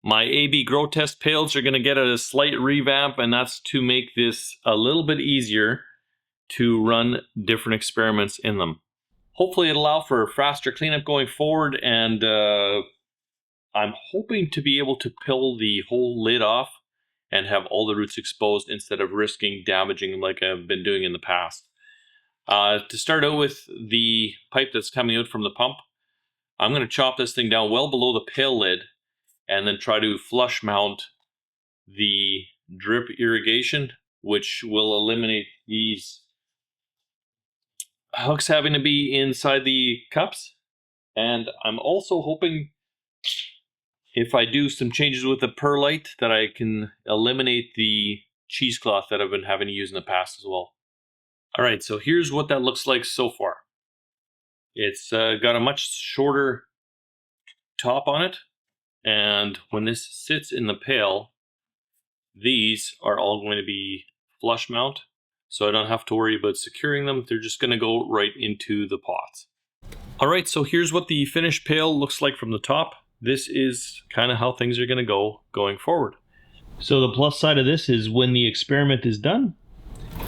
My AB grow test pails are going to get a slight revamp, and that's to make this a little bit easier to run different experiments in them. Hopefully it'll allow for faster cleanup going forward, and I'm hoping to be able to peel the whole lid off and have all the roots exposed instead of risking damaging like I've been doing in the past. To start out with the pipe that's coming out from the pump, I'm going to chop this thing down well below the pail lid and then try to flush mount the drip irrigation, which will eliminate these hooks having to be inside the cups. And I'm also hoping, if I do some changes with the perlite, that I can eliminate the cheesecloth that I've been having to use in the past as well. Alright, so here's what that looks like so far. It's got a much shorter top on it, and when this sits in the pail, these are all going to be flush mount, so I don't have to worry about securing them. They're just going to go right into the pots. Alright, so here's what the finished pail looks like from the top. This is kind of how things are going to go going forward. So the plus side of this is when the experiment is done,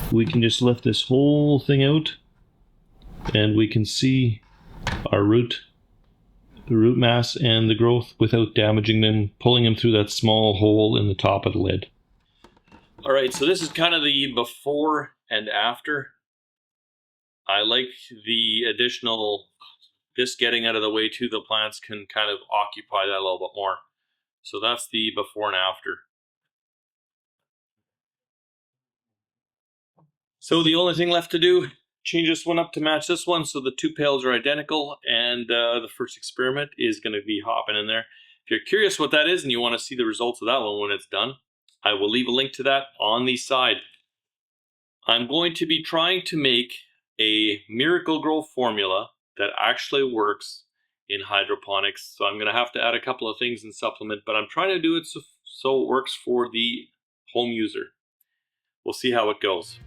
we can just lift this whole thing out and we can see our the root mass and the growth without damaging them, pulling them through that small hole in the top of the lid. Alright, so this is kind of the before and after. I like the additional, this getting out of the way too. The plants can kind of occupy that a little bit more. So that's the before and after. So the only thing left to do, change this one up to match this one so the two pails are identical, and the first experiment is going to be hopping in there. If you're curious what that is and you want to see the results of that one when it's done, I will leave a link to that on the side. I'm going to be trying to make a Miracle-Gro formula that actually works in hydroponics. So I'm going to have to add a couple of things and supplement, but I'm trying to do it so it works for the home user. We'll see how it goes.